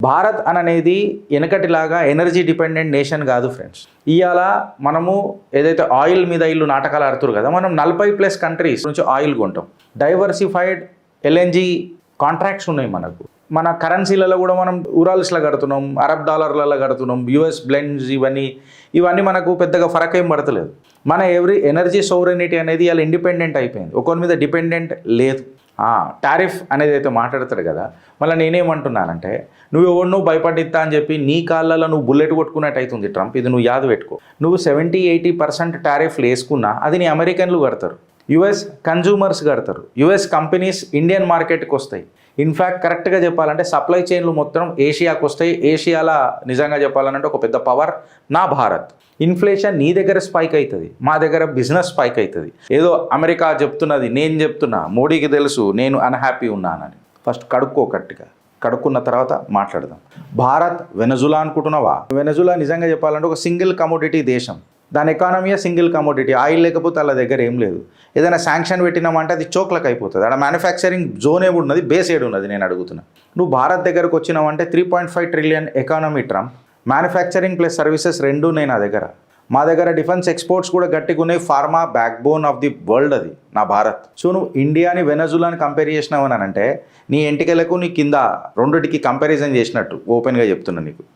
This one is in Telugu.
భారత్ అనేది వెనకటిలాగా ఎనర్జీ డిపెండెంట్ నేషన్ కాదు ఫ్రెండ్స్. ఇవాళ మనము ఏదైతే ఆయిల్ మీద ఇల్లు నాటకాలు ఆడుతున్నారు కదా, మనం 40+ కంట్రీస్ నుంచి ఆయిల్ కొంటాం. డైవర్సిఫైడ్ ఎల్ఎన్జీ కాంట్రాక్ట్స్ ఉన్నాయి మనకు. మన కరెన్సీలలో కూడా మనం ఉరాల్స్లో కడుతున్నాం, అరబ్ డాలర్లలో కడుతున్నాం, యుఎస్ బ్లెండ్స్, ఇవన్నీ మనకు పెద్దగా ఫరక్ ఏం పడతలేదు. మన ఎనర్జీ సోవరెనిటీ అనేది ఇలా ఇండిపెండెంట్ అయిపోయింది, ఒకరి మీద డిపెండెంట్ లేదు. టారిఫ్ అనేది అయితే మాట్లాడతాడు కదా, మళ్ళీ నేనేమంటున్నానంటే నువ్వు భయపడిస్తా అని చెప్పి నీ కాళ్ళలో నువ్వు బుల్లెట్ కొట్టుకున్నట్టు అవుతుంది ట్రంప్. ఇది నువ్వు యాద పెట్టుకో. నువ్వు 70-80% టారిఫ్లు వేసుకున్నా అది నీ అమెరికన్లు కడతారు, యుఎస్ కన్జ్యూమర్స్ కడతారు, యుఎస్ కంపెనీస్ ఇండియన్ మార్కెట్కి వస్తాయి. ఇన్ఫ్యాక్ట్ కరెక్ట్గా చెప్పాలంటే సప్లై చైన్లు మొత్తం ఏషియాకు వస్తాయి. ఏషియాలో నిజంగా చెప్పాలంటే ఒక పెద్ద పవర్ నా భారత్. ఇన్ఫ్లేషన్ నీ దగ్గర స్పైక్ అవుతుంది, మా దగ్గర బిజినెస్ స్పైక్ అవుతుంది. ఏదో అమెరికా చెప్తున్నది, నేను చెప్తున్నా, మోడీకి తెలుసు నేను అన్హ్యాపీ ఉన్నానని. ఫస్ట్ కడుక్కోకట్టుగా, కడుక్కున్న తర్వాత మాట్లాడదాం. భారత్ వెనజులా అనుకుంటున్నావా? వెనజులా నిజంగా చెప్పాలంటే ఒక సింగిల్ కమోడిటీ దేశం. దాని ఎకానమీయే సింగిల్ కమోడిటీ. ఆయిల్ లేకపోతే వాళ్ళ దగ్గర ఏం లేదు. ఏదైనా శాంక్షన్ పెట్టినామంటే అది చోక్లకు అయిపోతుంది. అక్కడ మ్యానుఫ్యాక్చరింగ్ జోన్ ఏమున్నది, బేస్ ఏడు ఉన్నది. నేను అడుగుతున్నా, నువ్వు భారత్ దగ్గరకు వచ్చినావంటే 3.5 trillion economy Trump. Manufacturing plus services రెండు ఉన్నాయి నా దగ్గర. మా దగ్గర డిఫెన్స్ ఎక్స్పోర్ట్స్ కూడా గట్టిగా ఉన్నాయి. Pharma back bone of the world అది నా భారత్. సో నువ్వు ఇండియాని వెనజులాని కంపేర్ చేసినావు అని అంటే నీ ఎంటికలకు నీ కింద రెండిటికి కంపారిజన్ చేసినట్టు ఓపెన్గా చెప్తున్నా నీకు.